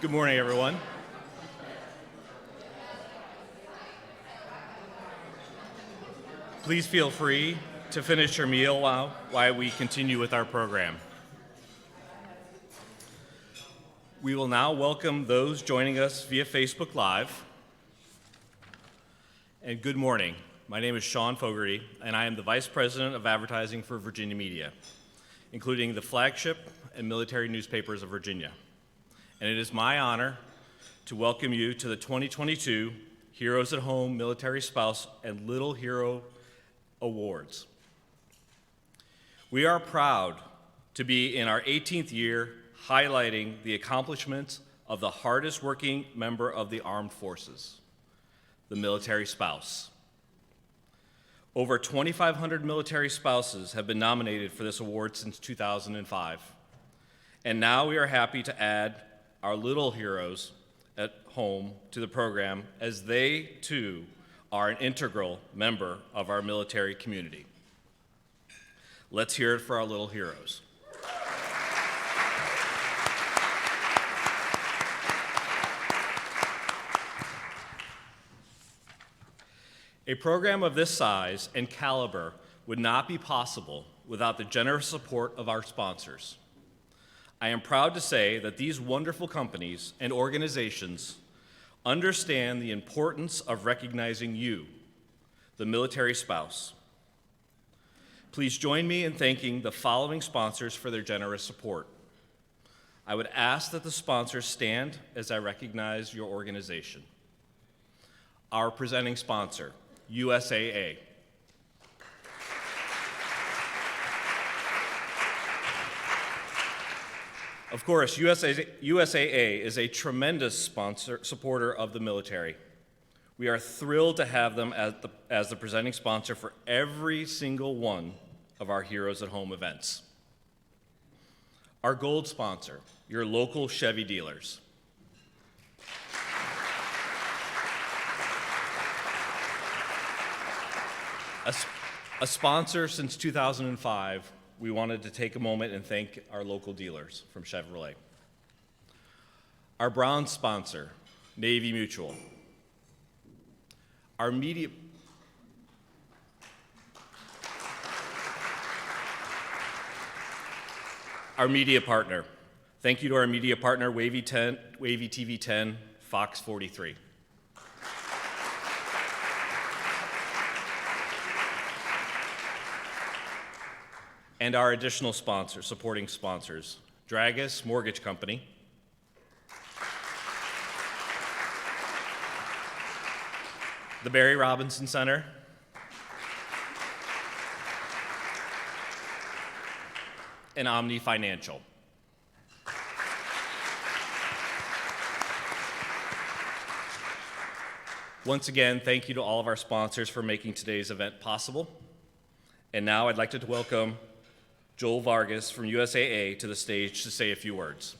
Good morning, everyone. Please feel free to finish your meal while we continue with our program. We will now welcome those joining us via Facebook Live. And good morning. My name is Sean Fogarty, and I am the Vice President of Advertising for Virginia Media, including the flagship and military newspapers of Virginia. And it is my honor to welcome you to the 2022 Heroes at Home Military Spouse and Little Hero Awards. We are proud to be in our 18th year highlighting the accomplishments of the hardest working member of the armed forces, the military spouse. Over 2,500 military spouses have been nominated for this award since 2005. And now we are happy to add our little heroes at home to the program, as they too are an integral member of our military community. Let's hear it for our little heroes. A program of this size and caliber would not be possible without the generous support of our sponsors. I am proud to say that these wonderful companies and organizations understand the importance of recognizing you, the military spouse. Please join me in thanking the following sponsors for their generous support. I would ask that the sponsors stand as I recognize your organization. Our presenting sponsor, USAA. Of course, USAA is a tremendous supporter of the military. We are thrilled to have them as the presenting sponsor for every single one of our Heroes at Home events. Our gold sponsor, your local Chevy dealers. A sponsor since 2005, we wanted to take a moment and thank our local dealers from Chevrolet. Our bronze sponsor, Navy Mutual. Our media partner. Thank you to our media partner, Wavy TV 10, Fox 43. And our additional sponsors, supporting sponsors, Dragus Mortgage Company, the Barry Robinson Center, and Omni Financial. Once again, thank you to all of our sponsors for making today's event possible. And now I'd like to welcome Joel Vargas from USAA to the stage to say a few words.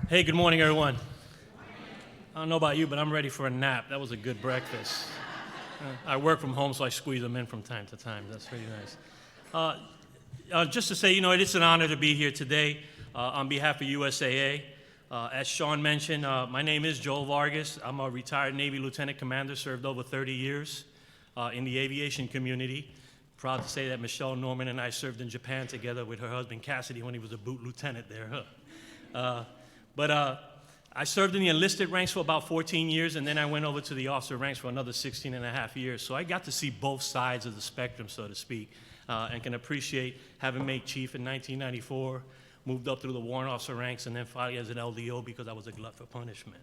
Hey, good morning, everyone. I don't know about you, but I'm ready for a nap. That was a good breakfast. I work from home, so I squeeze them in from time to time. That's really nice. Just to say, it is an honor to be here today on behalf of USAA. As Sean mentioned, my name is Joel Vargas. I'm a retired Navy Lieutenant Commander, served over 30 years in the aviation community. Proud to say that Michelle Norman and I served in Japan together with her husband Cassidy when he was a boot lieutenant there. But I served in the enlisted ranks for about 14 years, and then I went over to the officer ranks for another 16 and a half years. So I got to see both sides of the spectrum, so to speak, and can appreciate having made chief in 1994, moved up through the warrant officer ranks, and then finally as an LDO because I was a glut for punishment.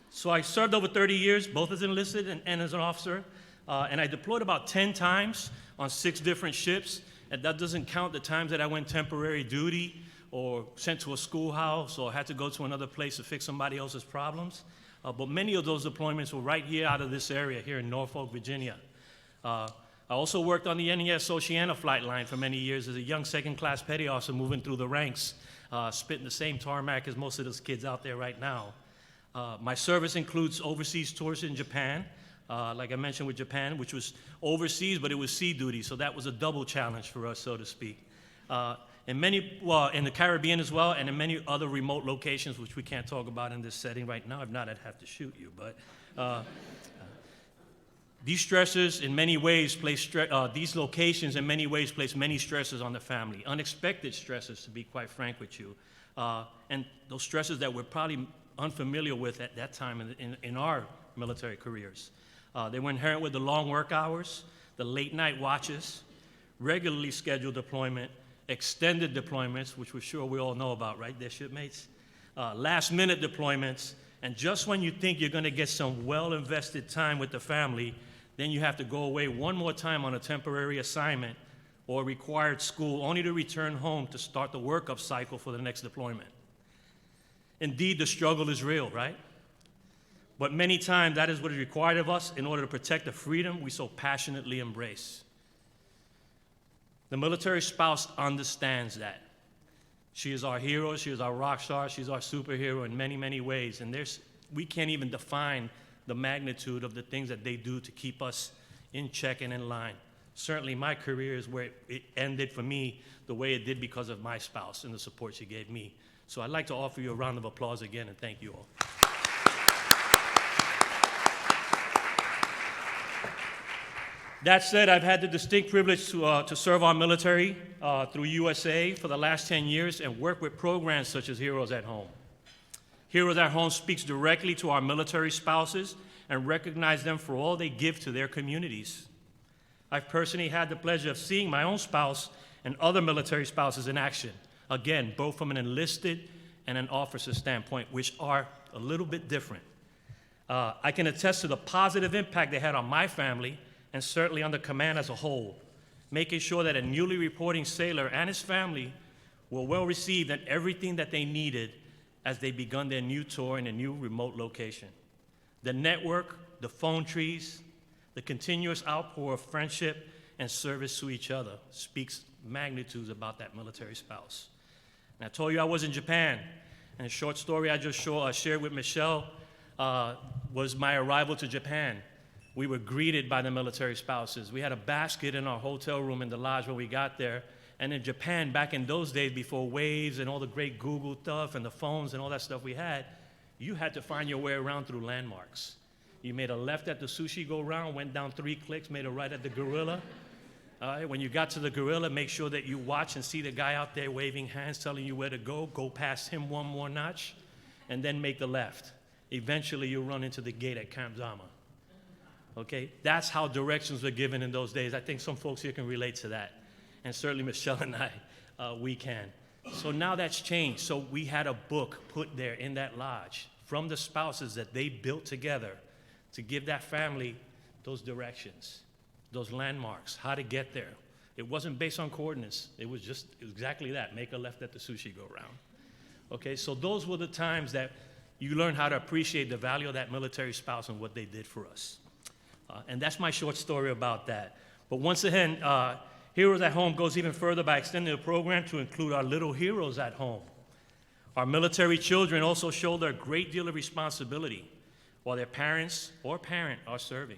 So I served over 30 years, both as enlisted and as an officer, and I deployed about 10 times on 6 different ships, and that doesn't count the times that I went temporary duty or sent to a schoolhouse or had to go to another place to fix somebody else's problems. But many of those deployments were right here out of this area here in Norfolk, Virginia. I also worked on the NES Oceana flight line for many years as a young second-class petty officer moving through the ranks, spitting the same tarmac as most of those kids out there right now. My service includes overseas tours in Japan, like I mentioned with Japan, which was overseas, but it was sea duty, so that was a double challenge for us, so to speak. In the Caribbean as well, and in many other remote locations, which we can't talk about in this setting right now. If not, I'd have to shoot you. But these stressors, in many ways, these locations, in many ways, place many stresses on the family. Unexpected stresses, to be quite frank with you, and those stresses that we're probably unfamiliar with at that time in our military careers. They were inherent with the long work hours, the late night watches, regularly scheduled deployment, extended deployments, which we're sure we all know about, right there, shipmates? Last-minute deployments, and just when you think you're going to get some well-invested time with the family, then you have to go away one more time on a temporary assignment or required school, only to return home to start the workup cycle for the next deployment. Indeed, the struggle is real, right? But many times that is what is required of us in order to protect the freedom we so passionately embrace. The military spouse understands that. She is our hero, she is our rock star, she's our superhero in many, many ways. And we can't even define the magnitude of the things that they do to keep us in check and in line. Certainly my career is where it ended for me the way it did because of my spouse and the support she gave me. So I'd like to offer you a round of applause again and thank you all. That said, I've had the distinct privilege to serve our military through USA for the last 10 years and work with programs such as Heroes at Home. Heroes at Home speaks directly to our military spouses and recognizes them for all they give to their communities. I've personally had the pleasure of seeing my own spouse and other military spouses in action, again, both from an enlisted and an officer standpoint, which are a little bit different. I can attest to the positive impact they had on my family and certainly on the command as a whole, making sure that a newly reporting sailor and his family were well received and everything that they needed as they begun their new tour in a new remote location. The network, the phone trees, the continuous outpour of friendship and service to each other speaks magnitudes about that military spouse. And I told you I was in Japan, and a short story I just shared with Michelle was my arrival to Japan. We were greeted by the military spouses. We had a basket in our hotel room in the lodge when we got there. And in Japan, back in those days, before Waves and all the great Google stuff and the phones and all that stuff we had, you had to find your way around through landmarks. You made a left at the sushi go-round, went down 3 clicks, made a right at the gorilla. When you got to the gorilla, make sure that you watch and see the guy out there waving hands, telling you where to go past him one more notch, and then make the left. Eventually, you'll run into the gate at Camp Zama. Okay, that's how directions were given in those days. I think some folks here can relate to that. And certainly Michelle and I, we can. So now that's changed. So we had a book put there in that lodge from the spouses that they built together to give that family those directions, those landmarks, how to get there. It wasn't based on coordinates. It was just exactly that, make a left at the sushi go-round. Okay, so those were the times that you learn how to appreciate the value of that military spouse and what they did for us. And that's my short story about that. But once again, Heroes at Home goes even further by extending the program to include our little heroes at home. Our military children also shoulder a great deal of responsibility while their parents or parent are serving.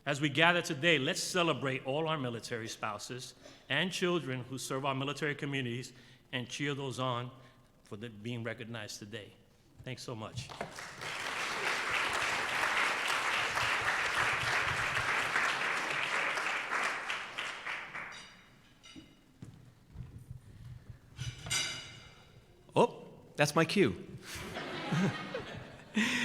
As we gather today, let's celebrate all our military spouses and children who serve our military communities and cheer those on for being recognized today. Thanks so much. Oh, that's my cue.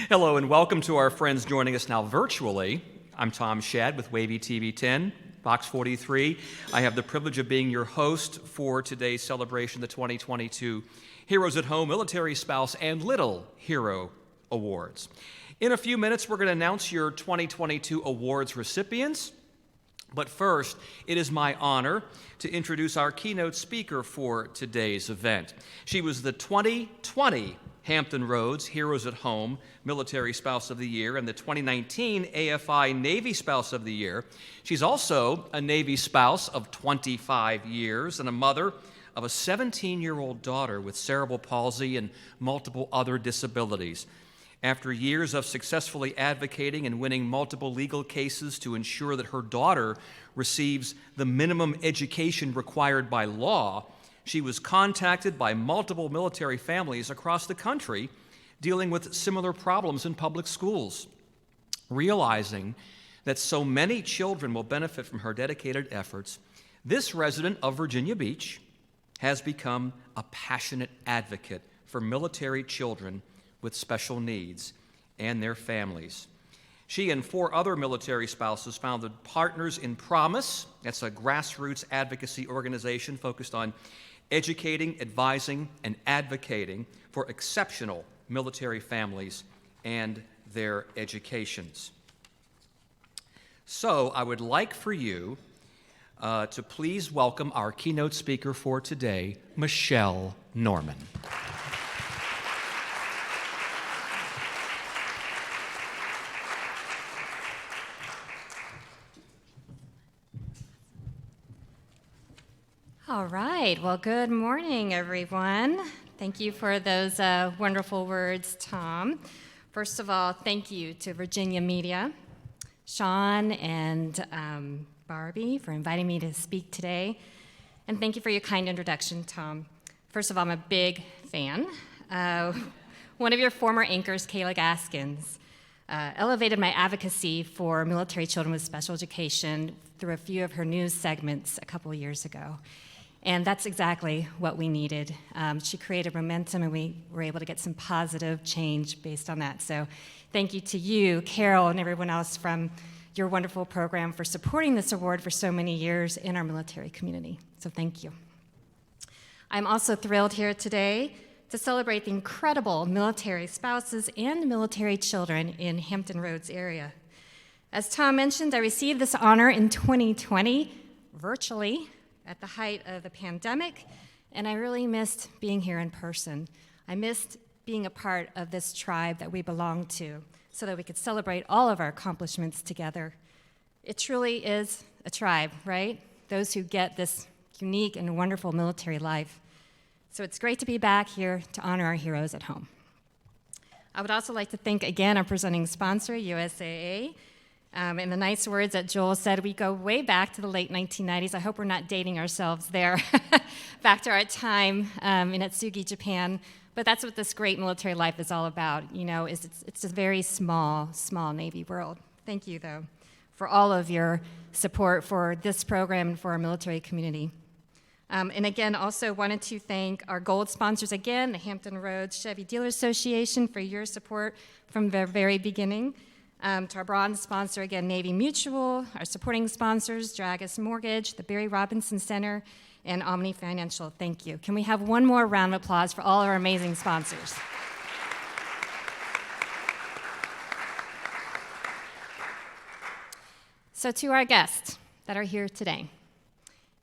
Hello and welcome to our friends joining us now virtually. I'm Tom Shad with Wavy TV 10, Box 43. I have the privilege of being your host for today's celebration, the 2022 Heroes at Home Military Spouse and Little Hero Awards. In a few minutes, we're going to announce your 2022 awards recipients. But first, it is my honor to introduce our keynote speaker for today's event. She was the 2020 Hampton Roads Heroes at Home Military Spouse of the Year and the 2019 AFI Navy Spouse of the Year. She's also a Navy spouse of 25 years and a mother of a 17-year-old daughter with cerebral palsy and multiple other disabilities. After years of successfully advocating and winning multiple legal cases to ensure that her daughter receives the minimum education required by law, she was contacted by multiple military families across the country dealing with similar problems in public schools. Realizing that so many children will benefit from her dedicated efforts, this resident of Virginia Beach has become a passionate advocate for military children with special needs and their families. She and 4 other military spouses founded Partners in Promise. That's a grassroots advocacy organization focused on educating, advising, and advocating for exceptional military families and their educations. So I would like for you to please welcome our keynote speaker for today, Michelle Norman. All right. Well, good morning, everyone. Thank you for those wonderful words, Tom. First of all, thank you to Virginia Media, Sean and Barbie for inviting me to speak today. And thank you for your kind introduction, Tom. First of all, I'm a big fan. One of your former anchors, Kayla Gaskins, elevated my advocacy for military children with special education through a few of her news segments a couple of years ago. And that's exactly what we needed. She created momentum, and we were able to get some positive change based on that. So thank you to you, Carol, and everyone else from your wonderful program for supporting this award for so many years in our military community. So thank you. I'm also thrilled here today to celebrate the incredible military spouses and military children in Hampton Roads area. As Tom mentioned, I received this honor in 2020, virtually, at the height of the pandemic, and I really missed being here in person. I missed being a part of this tribe that we belong to so that we could celebrate all of our accomplishments together. It truly is a tribe, right? Those who get this unique and wonderful military life. So it's great to be back here to honor our heroes at home. I would also like to thank again our presenting sponsor, USAA. In the nice words that Joel said, we go way back to the late 1990s. I hope we're not dating ourselves there, back to our time in Atsugi, Japan. But that's what this great military life is all about. You know, it's a very small Navy world. Thank you, though, for all of your support for this program and for our military community. And again, also wanted to thank our gold sponsors again, the Hampton Roads Chevy Dealer Association, for your support from the very beginning. To our bronze sponsor, again, Navy Mutual, our supporting sponsors, Dragus Mortgage, the Barry Robinson Center, and Omni Financial. Thank you. Can we have one more round of applause for all of our amazing sponsors? So to our guests that are here today,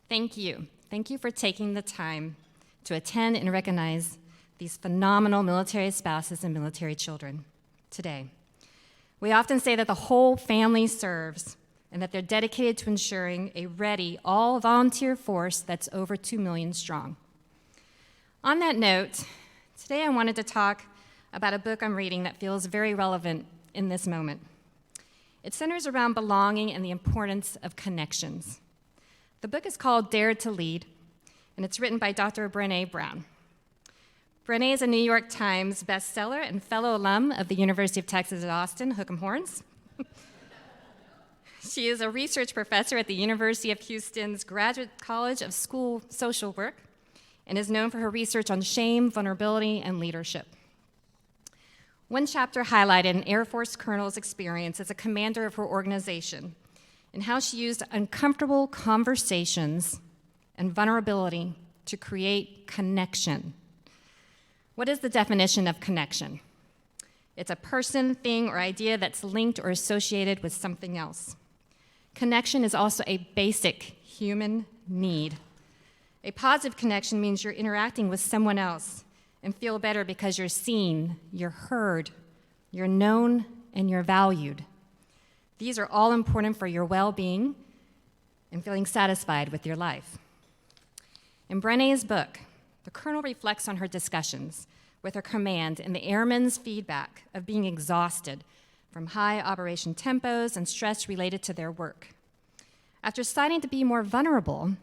thank you. Thank you for taking the time to attend and recognize these phenomenal military spouses and military children today. We often say that the whole family serves and that they're dedicated to ensuring a ready, all-volunteer force that's over 2 million strong. On that note, today I wanted to talk about a book I'm reading that feels very relevant in this moment. It centers around belonging and the importance of connections. The book is called Dare to Lead, and it's written by Dr. Brené Brown. Brené is a New York Times bestseller and fellow alum of the University of Texas at Austin, Hook 'em Horns. She is a research professor at the University of Houston's Graduate College of School Social Work and is known for her research on shame, vulnerability, and leadership. One chapter highlighted an Air Force colonel's experience as a commander of her organization and how she used uncomfortable conversations and vulnerability to create connection. What is the definition of connection? It's a person, thing, or idea that's linked or associated with something else. Connection is also a basic human need. A positive connection means you're interacting with someone else and feel better because you're seen, you're heard, you're known, and you're valued. These are all important for your well-being and feeling satisfied with your life. In Brené's book, the Colonel reflects on her discussions with her command and the airmen's feedback of being exhausted from high operation tempos and stress related to their work. After deciding to be more vulnerable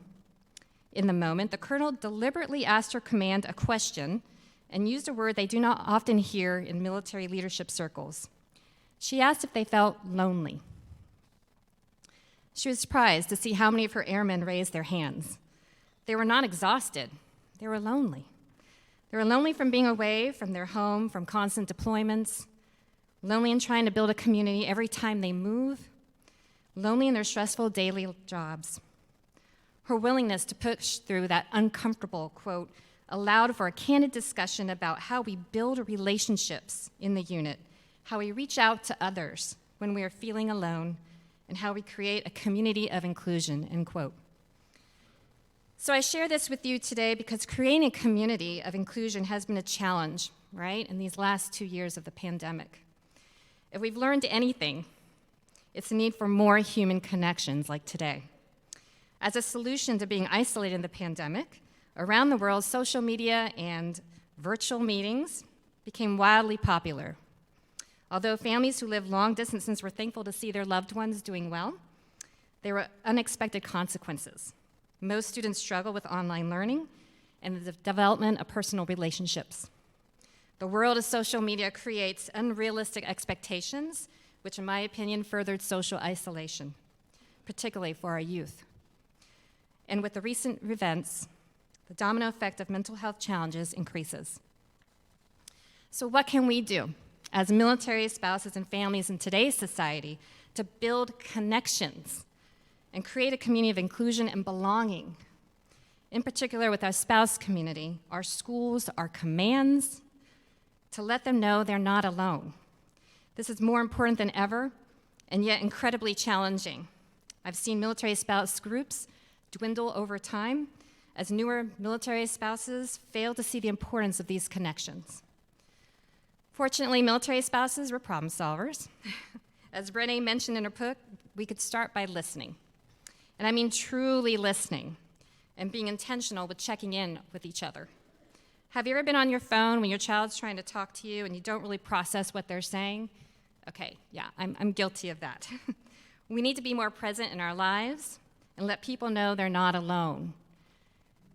in the moment, the colonel deliberately asked her command a question and used a word they do not often hear in military leadership circles. She asked if they felt lonely. She was surprised to see how many of her airmen raised their hands. They were not exhausted, they were lonely. They were lonely from being away from their home, from constant deployments, lonely in trying to build a community every time they move, lonely in their stressful daily jobs. Her willingness to push through that uncomfortable, quote, allowed for a candid discussion about how we build relationships in the unit, how we reach out to others when we are feeling alone, and how we create a community of inclusion, end quote. So I share this with you today because creating a community of inclusion has been a challenge, right, in these last 2 years of the pandemic. If we've learned anything, it's the need for more human connections like today. As a solution to being isolated in the pandemic, around the world, social media and virtual meetings became wildly popular. Although families who live long distances were thankful to see their loved ones doing well, there were unexpected consequences. Most students struggle with online learning and the development of personal relationships. The world of social media creates unrealistic expectations, which in my opinion furthered social isolation, particularly for our youth. And with the recent events, the domino effect of mental health challenges increases. So what can we do as military spouses and families in today's society to build connections and create a community of inclusion and belonging? In particular with our spouse community, our schools, our commands, to let them know they're not alone. This is more important than ever, and yet incredibly challenging. I've seen military spouse groups dwindle over time as newer military spouses fail to see the importance of these connections. Fortunately, military spouses were problem solvers. As Brené mentioned in her book, we could start by listening. And I mean truly listening and being intentional with checking in with each other. Have you ever been on your phone when your child's trying to talk to you and you don't really process what they're saying? Okay, yeah, I'm guilty of that. We need to be more present in our lives and let people know they're not alone.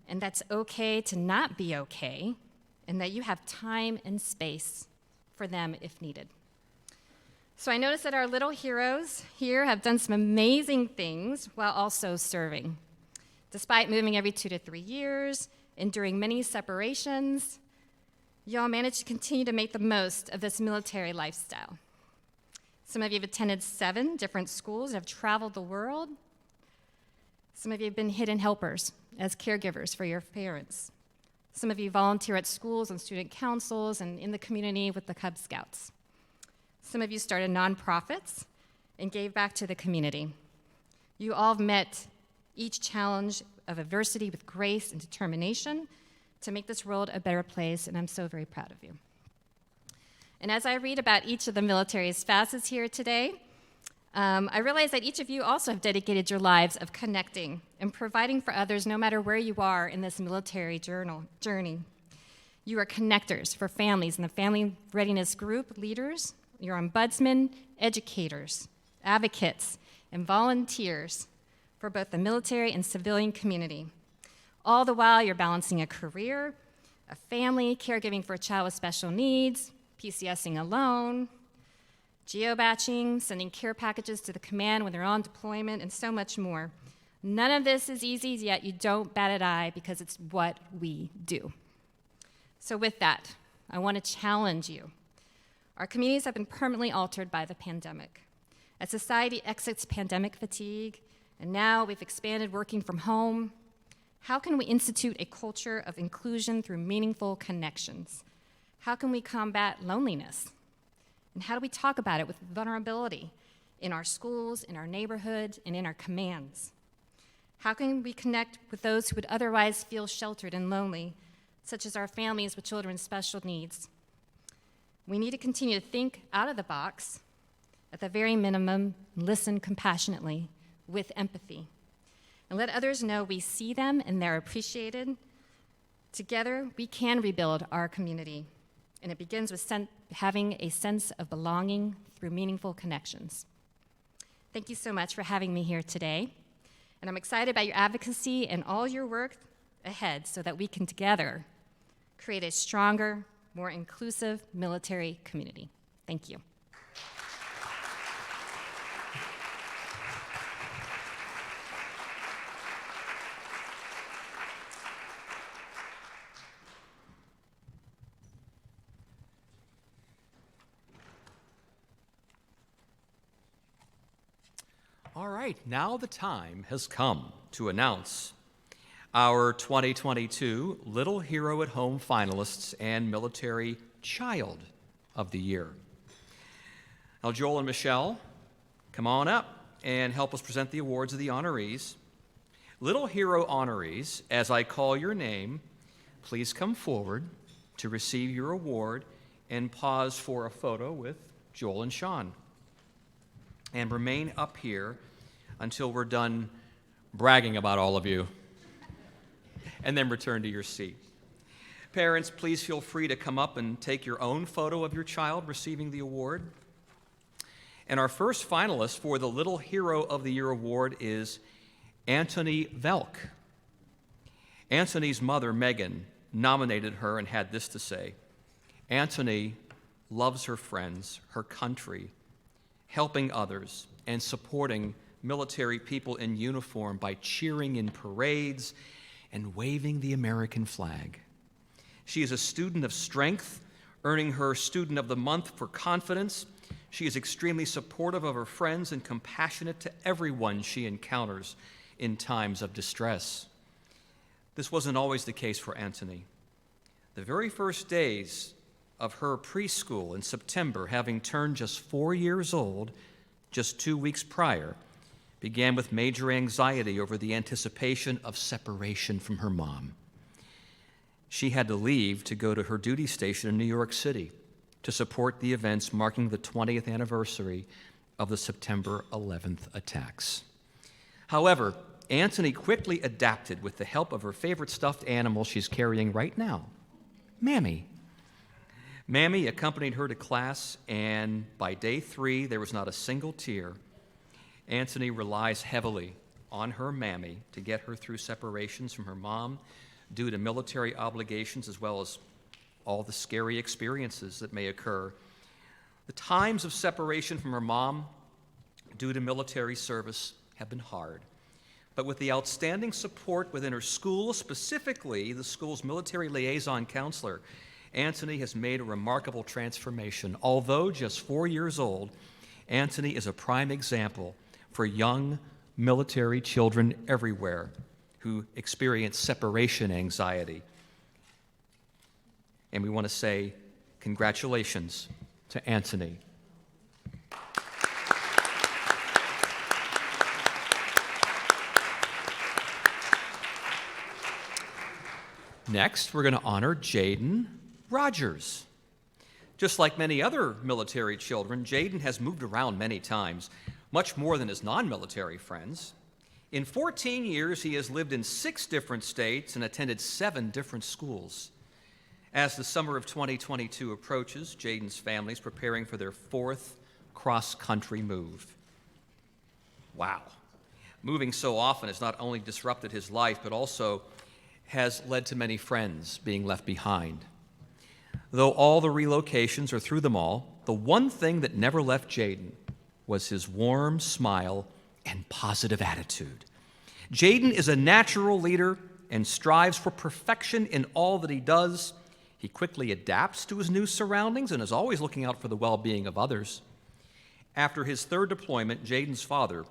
And that's okay to not be okay, and that you have time and space for them if needed. So I noticed that our little heroes here have done some amazing things while also serving. Despite moving every 2 to 3 years, enduring many separations, y'all managed to continue to make the most of this military lifestyle. Some of you have attended 7 different schools and have traveled the world. Some of you have been hidden helpers as caregivers for your parents. Some of you volunteer at schools and student councils and in the community with the Cub Scouts. Some of you started nonprofits and gave back to the community. You all have met each challenge of adversity with grace and determination to make this world a better place, and I'm so very proud of you. And as I read about each of the military spouses here today, I realize that each of you also have dedicated your lives of connecting and providing for others no matter where you are in this military journey. You are connectors for families in the Family Readiness Group leaders. You're ombudsmen, educators, advocates, and volunteers for both the military and civilian community. All the while, you're balancing a career, a family, caregiving for a child with special needs, PCSing alone, geobaching, sending care packages to the command when they're on deployment, and so much more. None of this is easy, yet you don't bat an eye because it's what we do. So with that, I want to challenge you. Our communities have been permanently altered by the pandemic. As society exits pandemic fatigue, and now we've expanded working from home, how can we institute a culture of inclusion through meaningful connections? How can we combat loneliness? And how do we talk about it with vulnerability in our schools, in our neighborhoods, and in our commands? How can we connect with those who would otherwise feel sheltered and lonely, such as our families with children with special needs? We need to continue to think out of the box, at the very minimum, listen compassionately with empathy, and let others know we see them and they're appreciated. Together, we can rebuild our community and it begins with having a sense of belonging through meaningful connections. Thank you so much for having me here today, and I'm excited about your advocacy and all your work ahead so that we can together create a stronger, more inclusive military community. Thank you. All right, now the time has come to announce our 2022 Little Hero at Home finalists and Military Child of the Year. Now, Joel and Michelle, come on up and help us present the awards of the honorees. Little Hero honorees, as I call your name, please come forward to receive your award and pause for a photo with Joel and Sean. And remain up here until we're done bragging about all of you, and then return to your seat. Parents, please feel free to come up and take your own photo of your child receiving the award. And our first finalist for the Little Hero of the Year award is Anthony Velk. Anthony's mother, Megan, nominated her and had this to say: Anthony loves her friends, her country, helping others, and supporting military people in uniform by cheering in parades and waving the American flag. She is a student of strength, earning her Student of the Month for confidence. She is extremely supportive of her friends and compassionate to everyone she encounters in times of distress. This wasn't always the case for Anthony. The very first days of her preschool in September, having turned just 4 years old, just 2 weeks prior, began with major anxiety over the anticipation of separation from her mom. She had to leave to go to her duty station in New York City to support the events marking the 20th anniversary of the September 11th attacks. However, Anthony quickly adapted with the help of her favorite stuffed animal she's carrying right now, Mammy. Mammy accompanied her to class, and by day 3, there was not a single tear. Anthony relies heavily on her Mammy to get her through separations from her mom due to military obligations, as well as all the scary experiences that may occur. The times of separation from her mom due to military service have been hard. But with the outstanding support within her school, specifically the school's military liaison counselor, Anthony has made a remarkable transformation. Although just 4 years old, Anthony is a prime example for young military children everywhere who experience separation anxiety. And we want to say congratulations to Anthony. Next, we're going to honor Jaden Rogers. Just like many other military children, Jaden has moved around many times, much more than his non-military friends. In 14 years, he has lived in 6 different states and attended 7 different schools. As the summer of 2022 approaches, Jaden's family is preparing for their 4th cross-country move. Wow. Moving so often has not only disrupted his life, but also has led to many friends being left behind. Though all the relocations are through them all, the one thing that never left Jaden was his warm smile and positive attitude. Jaden is a natural leader and strives for perfection in all that he does. He quickly adapts to his new surroundings and is always looking out for the well-being of others. After his 3rd deployment, Jaden's father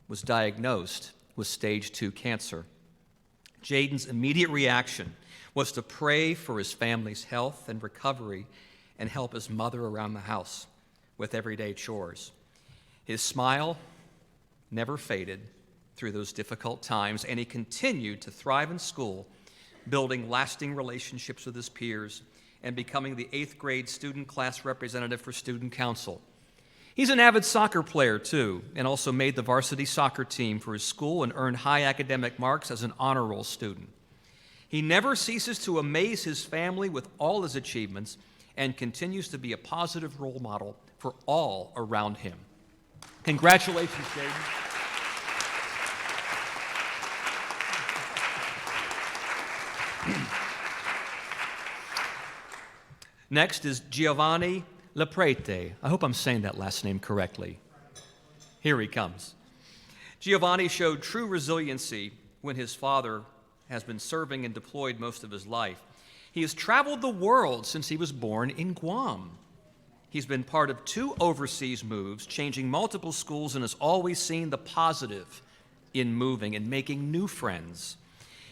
was diagnosed with stage 2 cancer. Jaden's immediate reaction was to pray for his family's health and recovery and help his mother around the house with everyday chores. His smile never faded through those difficult times, and he continued to thrive in school, building lasting relationships with his peers and becoming the 8th grade student class representative for student council. He's an avid soccer player, too, and also made the varsity soccer team for his school and earned high academic marks as an honor roll student. He never ceases to amaze his family with all his achievements and continues to be a positive role model for all around him. Congratulations, Jaden. Next is Giovanni Leprete. I hope I'm saying that last name correctly. Here he comes. Giovanni showed true resiliency when his father has been serving and deployed most of his life. He has traveled the world since he was born in Guam. He's been part of 2 overseas moves, changing multiple schools, and has always seen the positive in moving and making new friends.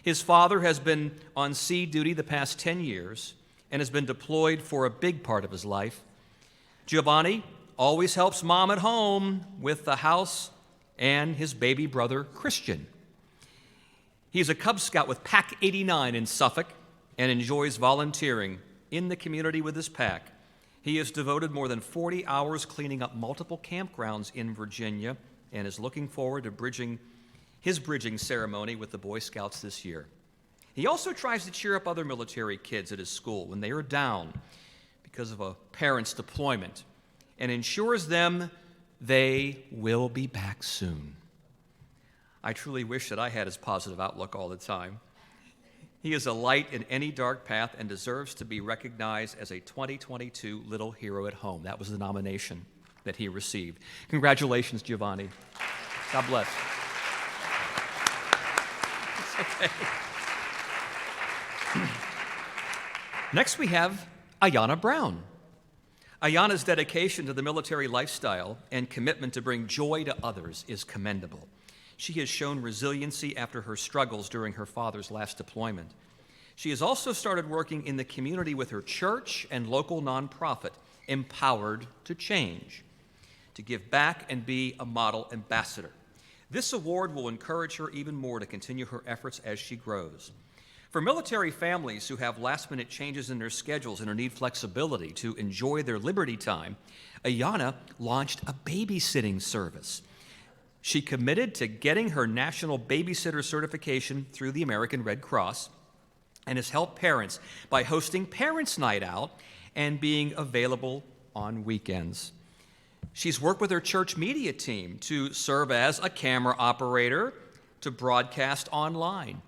His father has been on sea duty the past 10 years and has been deployed for a big part of his life. Giovanni always helps mom at home with the house and his baby brother, Christian. He's a Cub Scout with Pack 89 in Suffolk and enjoys volunteering in the community with his pack. He has devoted more than 40 hours cleaning up multiple campgrounds in Virginia and is looking forward to his bridging ceremony with the Boy Scouts this year. He also tries to cheer up other military kids at his school when they are down because of a parent's deployment and ensures them they will be back soon. I truly wish that I had his positive outlook all the time. He is a light in any dark path and deserves to be recognized as a 2022 Little Hero at Home. That was the nomination that he received. Congratulations, Giovanni. God bless. It's okay. Next, we have Ayanna Brown. Ayanna's dedication to the military lifestyle and commitment to bring joy to others is commendable. She has shown resiliency after her struggles during her father's last deployment. She has also started working in the community with her church and local nonprofit, Empowered to Change, to give back and be a model ambassador. This award will encourage her even more to continue her efforts as she grows. For military families who have last-minute changes in their schedules and who need flexibility to enjoy their liberty time, Ayanna launched a babysitting service. She committed to getting her national babysitter certification through the American Red Cross and has helped parents by hosting Parents' Night Out and being available on weekends. She's worked with her church media team to serve as a camera operator to broadcast online.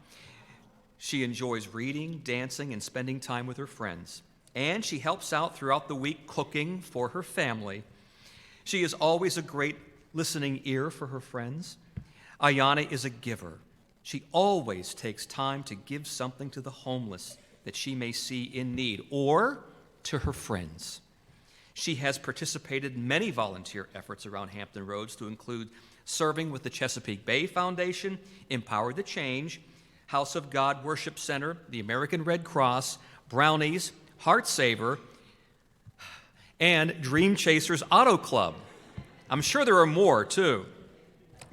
She enjoys reading, dancing, and spending time with her friends. And she helps out throughout the week cooking for her family. She is always a great listening ear for her friends. Ayanna is a giver. She always takes time to give something to the homeless that she may see in need or to her friends. She has participated in many volunteer efforts around Hampton Roads to include serving with the Chesapeake Bay Foundation, Empowered to Change, House of God Worship Center, the American Red Cross, Brownies, Heart Saver, and Dream Chasers Auto Club. I'm sure there are more, too.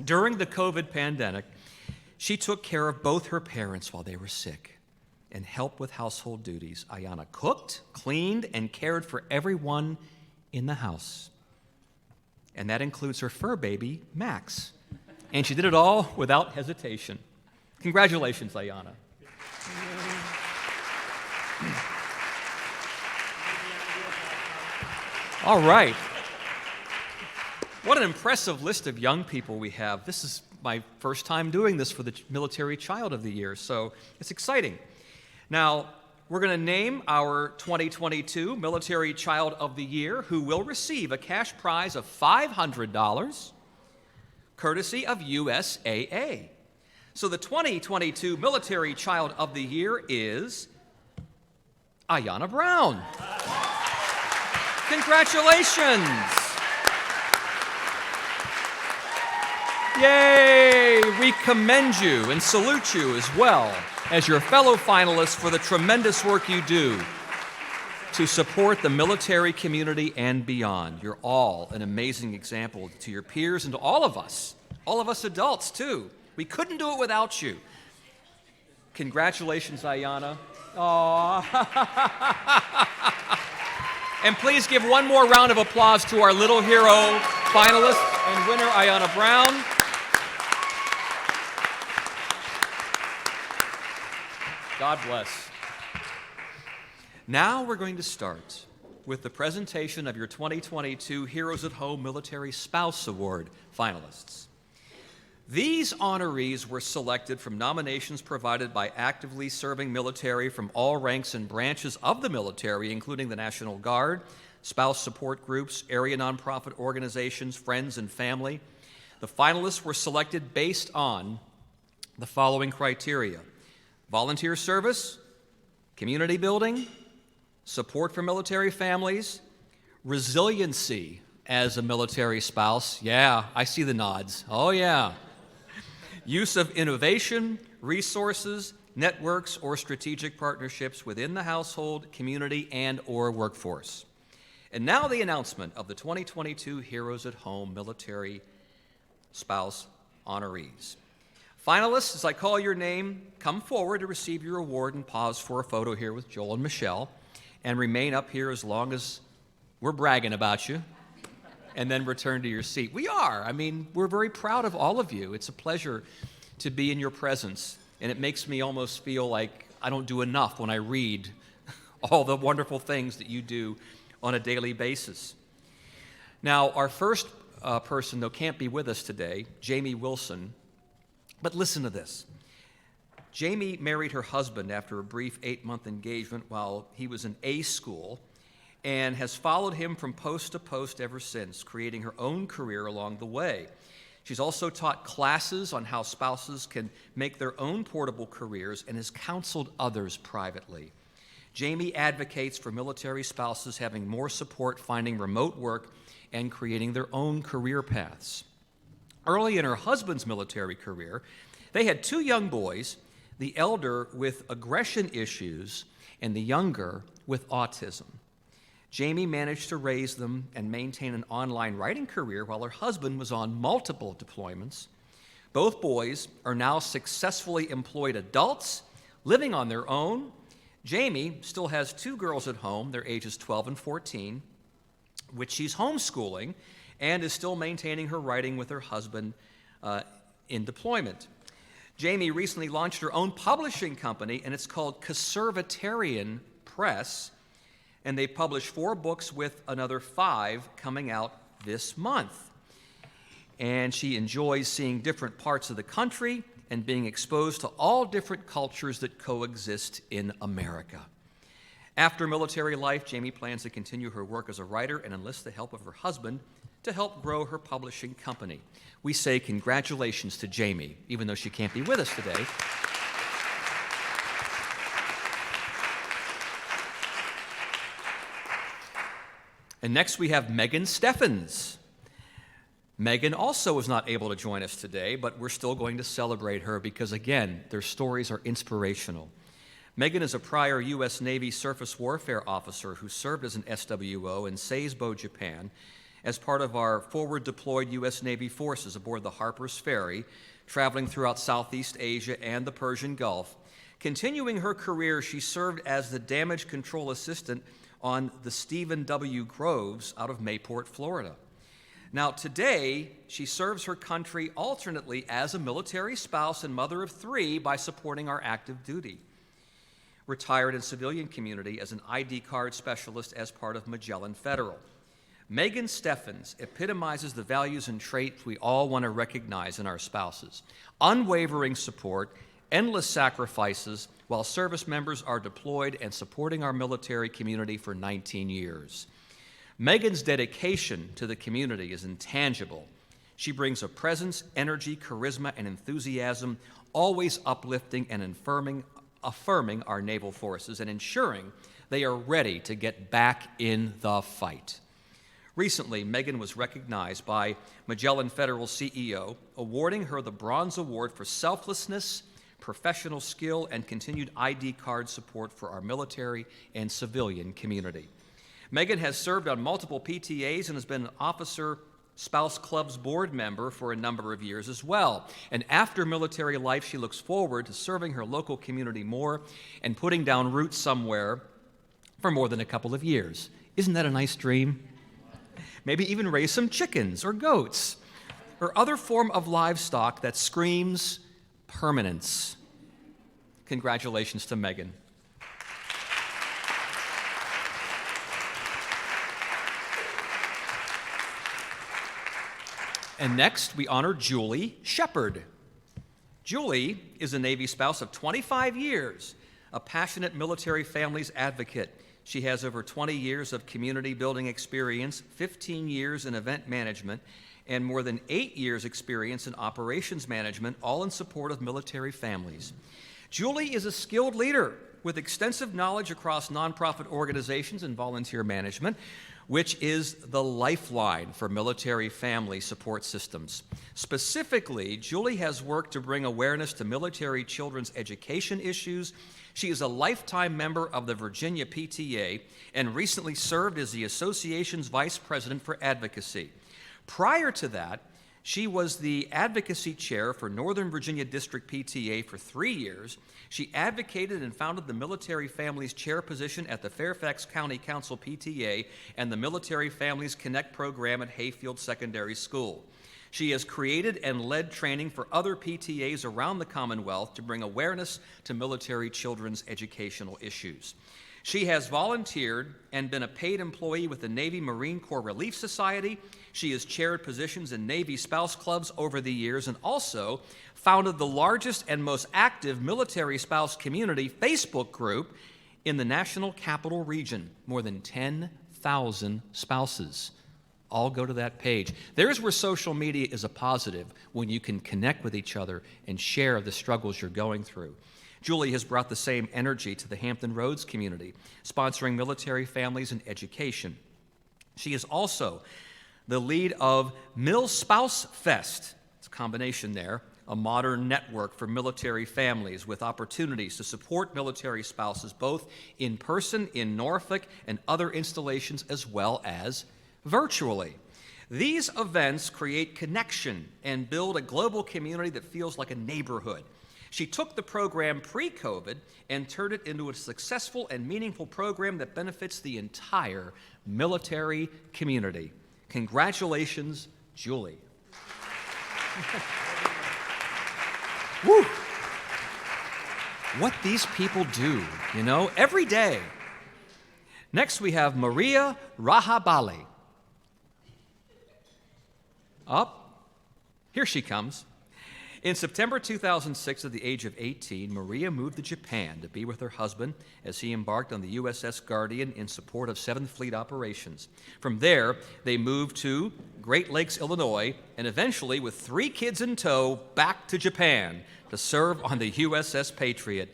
During the COVID pandemic, she took care of both her parents while they were sick and helped with household duties. Ayanna cooked, cleaned, and cared for everyone in the house. And that includes her fur baby, Max. And she did it all without hesitation. Congratulations, Ayanna. All right. What an impressive list of young people we have. This is my first time doing this for the Military Child of the Year, so it's exciting. Now, we're going to name our 2022 Military Child of the Year, who will receive a cash prize of $500, courtesy of USAA. So the 2022 Military Child of the Year is Ayanna Brown. Congratulations. Yay! We commend you and salute you as well as your fellow finalists for the tremendous work you do to support the military community and beyond. You're all an amazing example to your peers and to all of us adults too. We couldn't do it without you. Congratulations, Ayanna. Aww. And please give one more round of applause to our Little Hero finalist and winner, Ayanna Brown. God bless. Now we're going to start with the presentation of your 2022 Heroes at Home Military Spouse Award finalists. These honorees were selected from nominations provided by actively serving military from all ranks and branches of the military, including the National Guard, spouse support groups, area nonprofit organizations, friends, and family. The finalists were selected based on the following criteria: volunteer service, community building, support for military families, resiliency as a military spouse. Yeah, I see the nods. Oh, yeah. Use of innovation, resources, networks, or strategic partnerships within the household, community, and/or workforce. And now the announcement of the 2022 Heroes at Home Military Spouse Honorees. Finalists, as I call your name, come forward to receive your award and pause for a photo here with Joel and Michelle, and remain up here as long as we're bragging about you, and then return to your seat. We are. I mean, we're very proud of all of you. It's a pleasure to be in your presence, and it makes me almost feel like I don't do enough when I read all the wonderful things that you do on a daily basis. Now, our first person, though, can't be with us today, Jamie Wilson. But listen to this. Jamie married her husband after a brief 8-month engagement while he was in A school, and has followed him from post to post ever since, creating her own career along the way. She's also taught classes on how spouses can make their own portable careers and has counseled others privately. Jamie advocates for military spouses having more support finding remote work and creating their own career paths. Early in her husband's military career, they had 2 young boys, the elder with aggression issues and the younger with autism. Jamie managed to raise them and maintain an online writing career while her husband was on multiple deployments. Both boys are now successfully employed adults living on their own. Jamie still has 2 girls at home, their ages 12 and 14, which she's homeschooling, and is still maintaining her writing with her husband in deployment. Jamie recently launched her own publishing company, and it's called Conservatarian Press, and they published 4 books with another 5 coming out this month. And she enjoys seeing different parts of the country and being exposed to all different cultures that coexist in America. After military life, Jamie plans to continue her work as a writer and enlist the help of her husband to help grow her publishing company. We say congratulations to Jamie, even though she can't be with us today. And next we have Megan Steffens. Megan also was not able to join us today, but we're still going to celebrate her because, again, their stories are inspirational. Megan is a prior U.S. Navy surface warfare officer who served as an SWO in Sasebo, Japan, as part of our forward deployed U.S. Navy forces aboard the Harper's Ferry, traveling throughout Southeast Asia and the Persian Gulf. Continuing her career, she served as the damage control assistant on the Stephen W. Groves out of Mayport, Florida. Now, today, she serves her country alternately as a military spouse and mother of 3 by supporting our active duty. Retired in civilian community as an ID card specialist as part of Magellan Federal. Megan Steffens epitomizes the values and traits we all want to recognize in our spouses: unwavering support, endless sacrifices, while service members are deployed and supporting our military community for 19 years. Megan's dedication to the community is intangible. She brings a presence, energy, charisma, and enthusiasm, always uplifting and affirming our naval forces and ensuring they are ready to get back in the fight. Recently, Megan was recognized by Magellan Federal CEO, awarding her the Bronze Award for selflessness, professional skill, and continued ID card support for our military and civilian community. Megan has served on multiple PTAs and has been an Officer Spouse Club's board member for a number of years as well. And after military life, she looks forward to serving her local community more and putting down roots somewhere for more than a couple of years. Isn't that a nice dream? Maybe even raise some chickens or goats or other form of livestock that screams permanence. Congratulations to Megan. And next, we honor Julie Shepard. Julie is a Navy spouse of 25 years, a passionate military families advocate. She has over 20 years of community building experience, 15 years in event management, and more than 8 years experience in operations management, all in support of military families. Julie is a skilled leader with extensive knowledge across nonprofit organizations and volunteer management, which is the lifeline for military family support systems. Specifically, Julie has worked to bring awareness to military children's education issues. She is a lifetime member of the Virginia PTA and recently served as the association's vice president for advocacy. Prior to that, she was the advocacy chair for Northern Virginia District PTA for 3 years. She advocated and founded the Military Families Chair position at the Fairfax County Council PTA and the Military Families Connect program at Hayfield Secondary School. She has created and led training for other PTAs around the Commonwealth to bring awareness to military children's educational issues. She has volunteered and been a paid employee with the Navy Marine Corps Relief Society. She has chaired positions in Navy spouse clubs over the years and also founded the largest and most active military spouse community Facebook group in the National Capital Region. More than 10,000 spouses. All go to that page. There's where social media is a positive, when you can connect with each other and share the struggles you're going through. Julie has brought the same energy to the Hampton Roads community, sponsoring military families and education. She is also the lead of Mill Spouse Fest. It's a combination there, a modern network for military families with opportunities to support military spouses both in person in Norfolk and other installations as well as virtually. These events create connection and build a global community that feels like a neighborhood. She took the program pre-COVID and turned it into a successful and meaningful program that benefits the entire military community. Congratulations, Julie. Woo! What these people do, every day. Next, we have Maria Rahabali. Up. Here she comes. In September 2006, at the age of 18, Maria moved to Japan to be with her husband as he embarked on the USS Guardian in support of 7th Fleet operations. From there, they moved to Great Lakes, Illinois, and eventually, with 3 kids in tow, back to Japan to serve on the USS Patriot.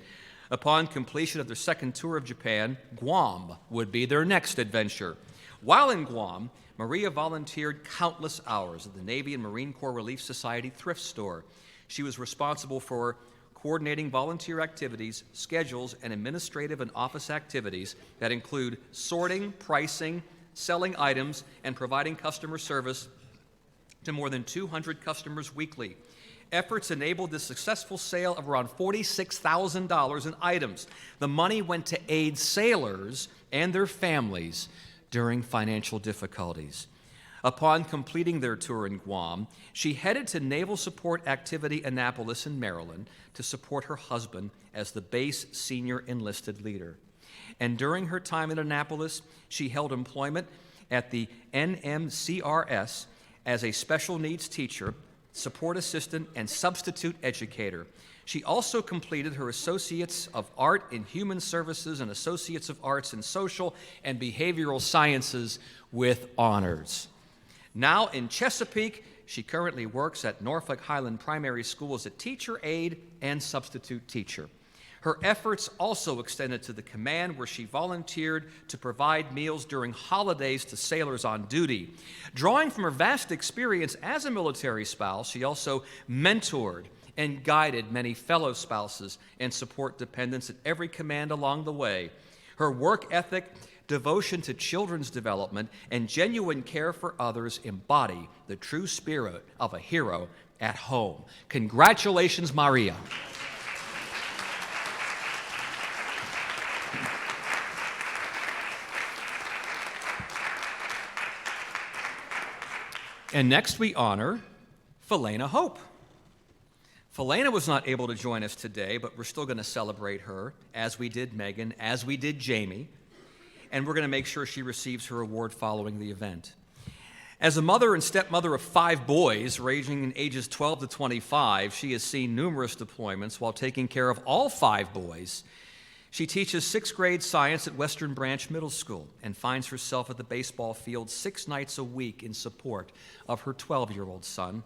Upon completion of their second tour of Japan, Guam would be their next adventure. While in Guam, Maria volunteered countless hours at the Navy and Marine Corps Relief Society thrift store. She was responsible for coordinating volunteer activities, schedules, and administrative and office activities that include sorting, pricing, selling items, and providing customer service to more than 200 customers weekly. Efforts enabled the successful sale of around $46,000 in items. The money went to aid sailors and their families during financial difficulties. Upon completing their tour in Guam, she headed to Naval Support Activity Annapolis in Maryland to support her husband as the base senior enlisted leader. And during her time in Annapolis, she held employment at the NMCRS as a special needs teacher, support assistant, and substitute educator. She also completed her Associates of Art in Human Services and Associates of Arts in Social and Behavioral Sciences with honors. Now in Chesapeake, she currently works at Norfolk Highland Primary School as a teacher aide and substitute teacher. Her efforts also extended to the command, where she volunteered to provide meals during holidays to sailors on duty. Drawing from her vast experience as a military spouse, she also mentored and guided many fellow spouses and support dependents at every command along the way. Her work ethic, devotion to children's development, and genuine care for others embody the true spirit of a hero at home. Congratulations, Maria. And next we honor Felena Hope. Felena was not able to join us today, but we're still going to celebrate her, as we did Megan, as we did Jamie, and we're going to make sure she receives her award following the event. As a mother and stepmother of 5 boys, ranging in ages 12 to 25, she has seen numerous deployments while taking care of all 5 boys. She teaches 6th grade science at Western Branch Middle School and finds herself at the baseball field 6 nights a week in support of her 12-year-old son.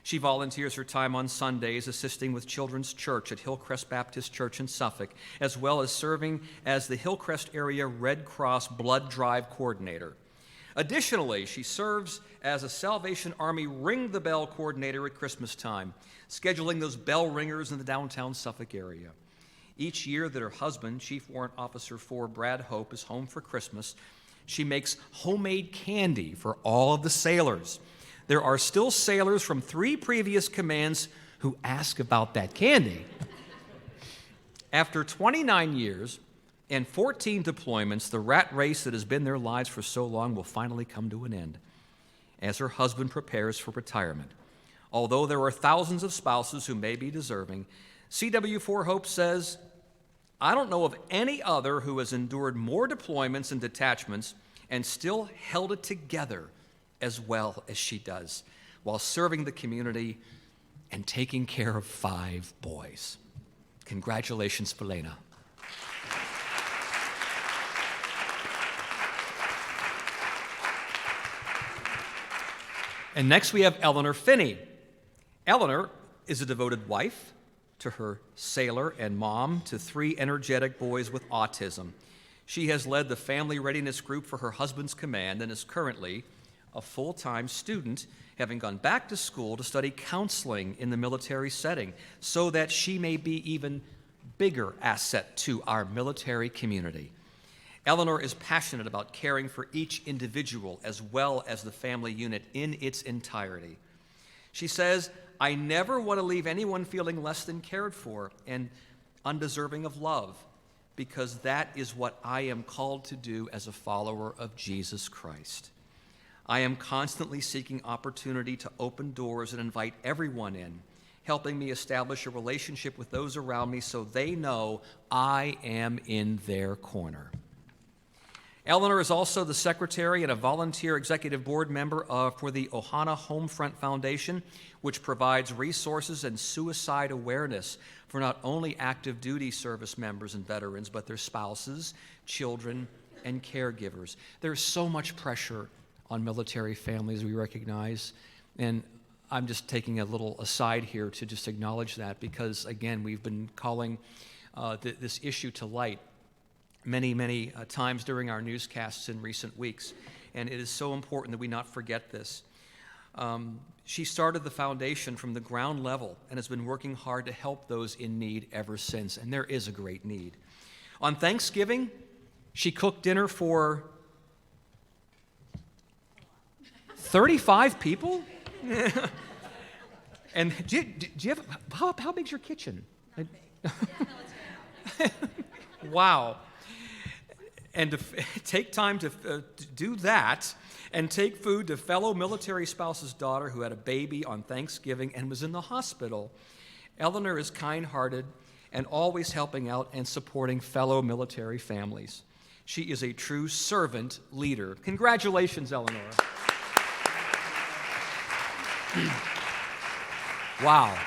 She volunteers her time on Sundays assisting with Children's Church at Hillcrest Baptist Church in Suffolk, as well as serving as the Hillcrest Area Red Cross Blood Drive Coordinator. Additionally, she serves as a Salvation Army Ring the Bell Coordinator at Christmas time, scheduling those bell ringers in the downtown Suffolk area. Each year that her husband, Chief Warrant Officer 4 Brad Hope, is home for Christmas, she makes homemade candy for all of the sailors. There are still sailors from 3 previous commands who ask about that candy. After 29 years and 14 deployments, the rat race that has been their lives for so long will finally come to an end as her husband prepares for retirement. Although there are thousands of spouses who may be deserving, CW4 Hope says, "I don't know of any other who has endured more deployments and detachments and still held it together as well as she does, while serving the community and taking care of 5 boys." Congratulations, Felena. And next we have Eleanor Finney. Eleanor is a devoted wife to her sailor and mom to 3 energetic boys with autism. She has led the family readiness group for her husband's command and is currently a full-time student, having gone back to school to study counseling in the military setting so that she may be even bigger asset to our military community. Eleanor is passionate about caring for each individual as well as the family unit in its entirety. She says, "I never want to leave anyone feeling less than cared for and undeserving of love, because that is what I am called to do as a follower of Jesus Christ. I am constantly seeking opportunity to open doors and invite everyone in, helping me establish a relationship with those around me so they know I am in their corner." Eleanor is also the secretary and a volunteer executive board member for the Ohana Homefront Foundation, which provides resources and suicide awareness for not only active duty service members and veterans, but their spouses, children, and caregivers. There's so much pressure on military families, we recognize, and I'm just taking a little aside here to just acknowledge that because, again, we've been calling this issue to light many times during our newscasts in recent weeks, and it is so important that we not forget this. She started the foundation from the ground level and has been working hard to help those in need ever since, and there is a great need. On Thanksgiving, she cooked dinner for 35 people? And do you have, how big's your kitchen? Wow. And to take time to do that and take food to fellow military spouse's daughter who had a baby on Thanksgiving and was in the hospital. Eleanor is kind-hearted and always helping out and supporting fellow military families. She is a true servant leader. Congratulations, Eleanor. Wow.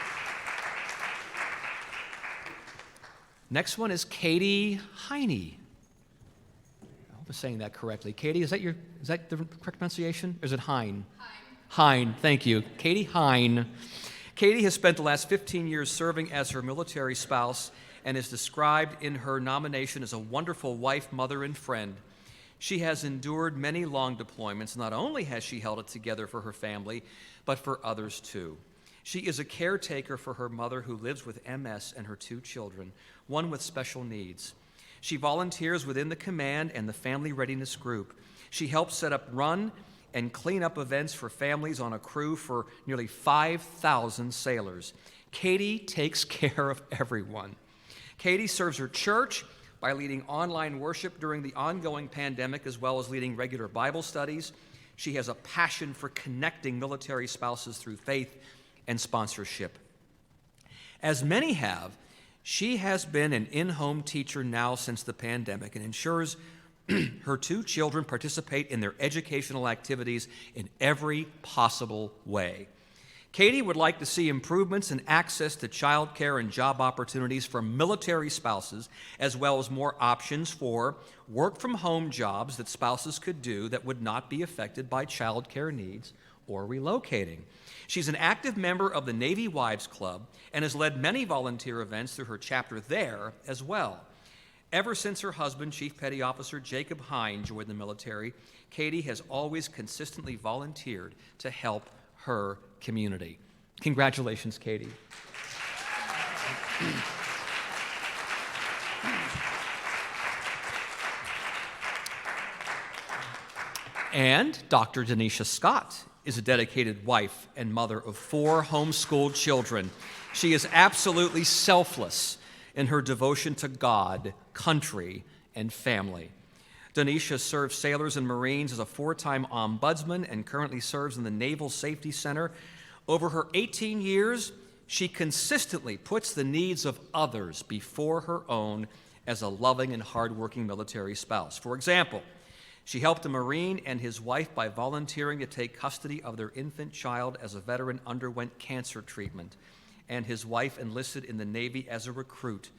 Next one is Katie Heine. I hope I'm saying that correctly. Katie, is that the correct pronunciation? Or is it Hine? Hine, thank you. Katie Hine. Katie has spent the last 15 years serving as her military spouse and is described in her nomination as a wonderful wife, mother, and friend. She has endured many long deployments. Not only has she held it together for her family, but for others too. She is a caretaker for her mother who lives with MS and her 2 children, one with special needs. She volunteers within the command and the family readiness group. She helps set up, run, and clean up events for families on a crew for nearly 5,000 sailors. Katie takes care of everyone. Katie serves her church by leading online worship during the ongoing pandemic, as well as leading regular Bible studies. She has a passion for connecting military spouses through faith and sponsorship. As many have, she has been an in-home teacher now since the pandemic and ensures Her 2 children participate in their educational activities in every possible way. Katie would like to see improvements in access to child care and job opportunities for military spouses, as well as more options for work-from-home jobs that spouses could do that would not be affected by child care needs or relocating. She's an active member of the Navy Wives Club and has led many volunteer events through her chapter there as well. Ever since her husband, Chief Petty Officer Jacob Hine, joined the military, Katie has always consistently volunteered to help her community. Congratulations, Katie. And Dr. Denisha Scott is a dedicated wife and mother of 4 homeschooled children. She is absolutely selfless in her devotion to God, country, and family. Denisha serves sailors and Marines as a 4-time ombudsman and currently serves in the Naval Safety Center. Over her 18 years, she consistently puts the needs of others before her own as a loving and hardworking military spouse. For example, she helped a Marine and his wife by volunteering to take custody of their infant child as a veteran underwent cancer treatment, and his wife enlisted in the Navy as a recruit.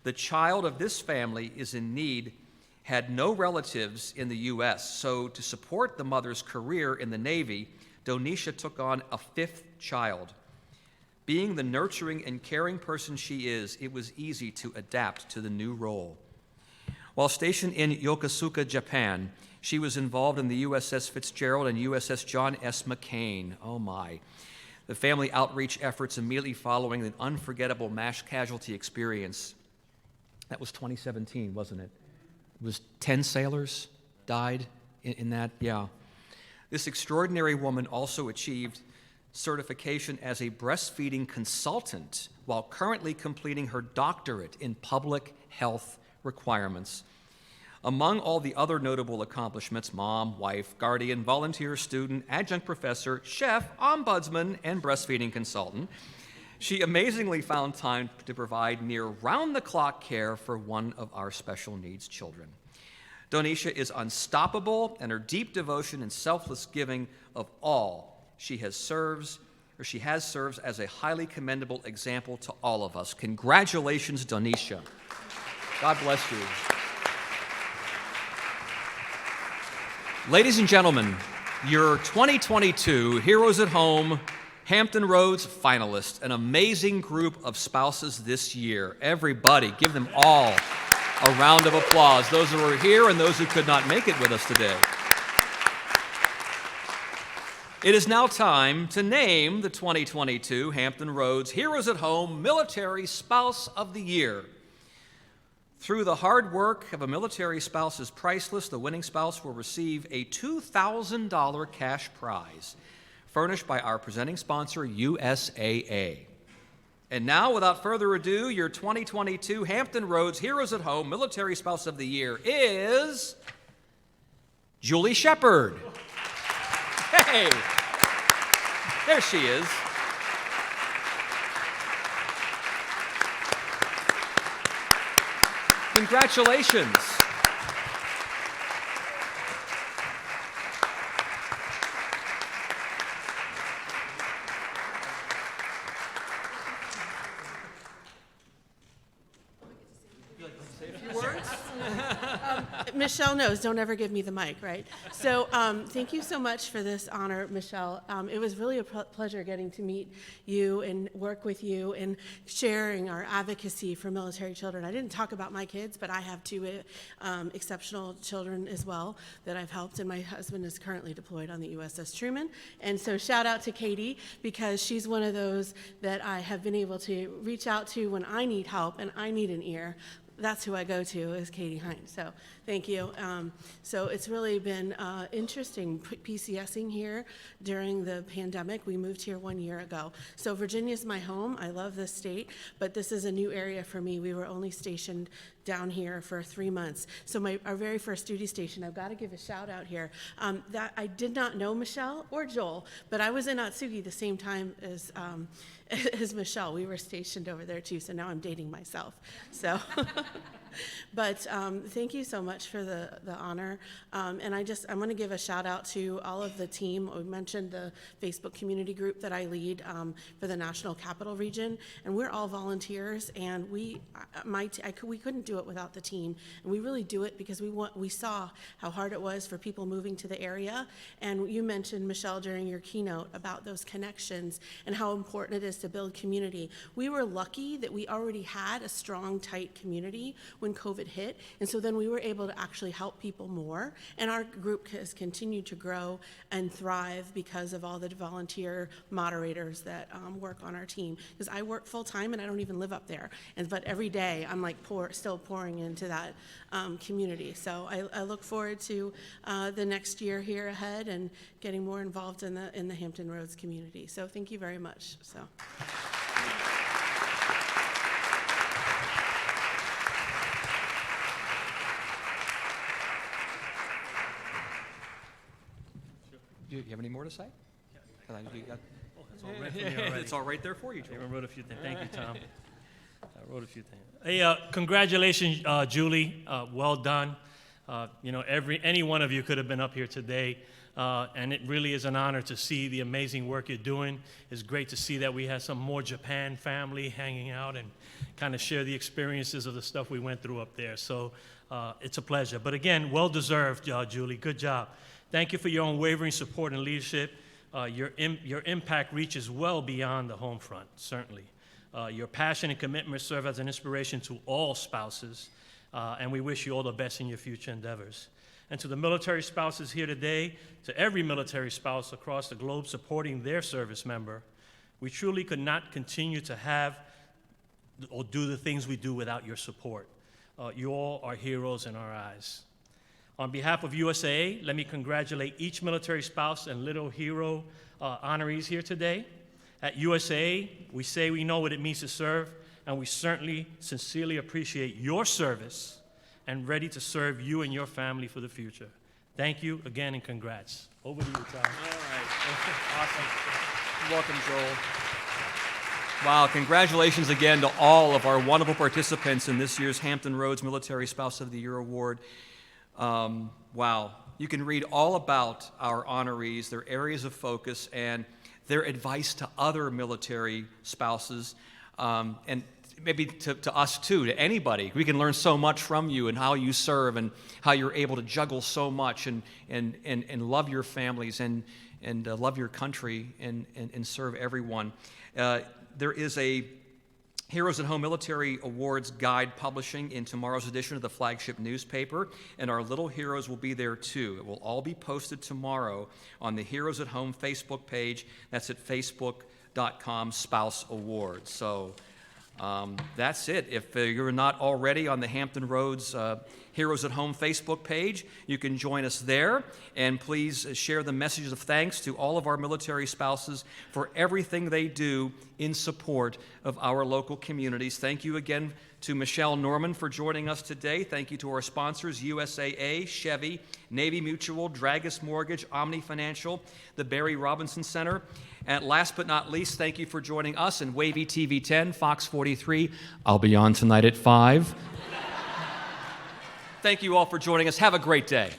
The child of this family is in need, had no relatives in the U.S., so to support the mother's career in the Navy, Denisha took on a 5th child. Being the nurturing and caring person she is, it was easy to adapt to the new role. While stationed in Yokosuka, Japan, she was involved in the USS Fitzgerald and USS John S. McCain. Oh my. The family outreach efforts immediately following the unforgettable mass casualty experience. That was 2017, wasn't it? It was 10 sailors died in that, yeah. This extraordinary woman also achieved certification as a breastfeeding consultant while currently completing her doctorate in public health requirements. Among all the other notable accomplishments, mom, wife, guardian, volunteer student, adjunct professor, chef, ombudsman, and breastfeeding consultant, she amazingly found time to provide near round-the-clock care for one of our special needs children. Denisha is unstoppable, and her deep devotion and selfless giving of all she has served as a highly commendable example to all of us. Congratulations, Denisha. God bless you. Ladies and gentlemen, your 2022 Heroes at Home Hampton Roads finalists, an amazing group of spouses this year. Everybody, give them all a round of applause, those who are here and those who could not make it with us today. It is now time to name the 2022 Hampton Roads Heroes at Home Military Spouse of the Year. Through the hard work of a military spouse is priceless, the winning spouse will receive a $2,000 cash prize furnished by our presenting sponsor, USAA. And now, without further ado, your 2022 Hampton Roads Heroes at Home Military Spouse of the Year is Julie Shepard. Hey, there she is. Congratulations. Michelle knows, don't ever give me the mic, right? So thank you so much for this honor, Michelle. It was really a pleasure getting to meet you and work with you and sharing our advocacy for military children. I didn't talk about my kids, but I have 2 exceptional children as well that I've helped, and my husband is currently deployed on the USS Truman. And so shout out to Katie, because she's one of those that I have been able to reach out to when I need help and I need an ear. That's who I go to, is Katie Hines. So thank you. So it's really been interesting PCSing here during the pandemic. We moved here 1 year ago. So Virginia's my home. I love this state, but this is a new area for me. We were only stationed down here for 3 months. So our very first duty station, I've got to give a shout out here. That I did not know Michelle or Joel, but I was in Atsugi the same time as Michelle. We were stationed over there too, so now I'm dating myself. So But thank you so much for the honor. And I'm going to give a shout out to all of the team. We mentioned the Facebook community group that I lead for the National Capital Region, and we're all volunteers, and we couldn't do it without the team. And we really do it because we saw how hard it was for people moving to the area. And you mentioned, Michelle, during your keynote about those connections and how important it is to build community. We were lucky that we already had a strong, tight community when COVID hit, and so then we were able to actually help people more. And our group has continued to grow and thrive because of all the volunteer moderators that work on our team. Because I work full time and I don't even live up there, but every day I'm like still pouring into that community. So I look forward to the next year here ahead and getting more involved in the Hampton Roads community. So thank you very much. So. Do you have any more to say? Oh, it's all right for me already. It's all right there for you, I Joel. wrote a few things. Thank you, Tom. I wrote a few things. Hey, congratulations, Julie. Well done. Any one of you could have been up here today, and it really is an honor to see the amazing work you're doing. It's great to see that we have some more Japan family hanging out and kind of share the experiences of the stuff we went through up there. So it's a pleasure. But again, well deserved, Julie. Good job. Thank you for your unwavering support and leadership. Your impact reaches well beyond the home front, certainly. Your passion and commitment serve as an inspiration to all spouses, and we wish you all the best in your future endeavors. And to the military spouses here today, to every military spouse across the globe supporting their service member, we truly could not continue to have or do the things we do without your support. You all are heroes in our eyes. On behalf of USAA, let me congratulate each military spouse and little hero honorees here today. At USAA, we say we know what it means to serve, and we certainly sincerely appreciate your service and ready to serve you and your family for the future. Thank you again, and congrats. Over to you, Tom. All right. Awesome. Welcome, Joel. Wow, congratulations again to all of our wonderful participants in this year's Hampton Roads Military Spouse of the Year Award. Wow. You can read all about our honorees, their areas of focus, and their advice to other military spouses, and maybe to us too, to anybody. We can learn so much from you and how you serve and how you're able to juggle so much and love your families and love your country and serve everyone. There is a Heroes at Home Military Awards guide publishing in tomorrow's edition of the flagship newspaper, and our little heroes will be there too. It will all be posted tomorrow on the Heroes at Home Facebook page. That's at facebook.com/spouse awards. So that's it. If you're not already on the Hampton Roads Heroes at Home Facebook page, you can join us there. And please share the messages of thanks to all of our military spouses for everything they do in support of our local communities. Thank you again to Michelle Norman for joining us today. Thank you to our sponsors, USAA, Chevy, Navy Mutual, Dragus Mortgage, Omni Financial, the Barry Robinson Center. And last but not least, thank you for joining us in Wavy TV 10, Fox 43. I'll be on tonight at 5. Thank you all for joining us. Have a great day.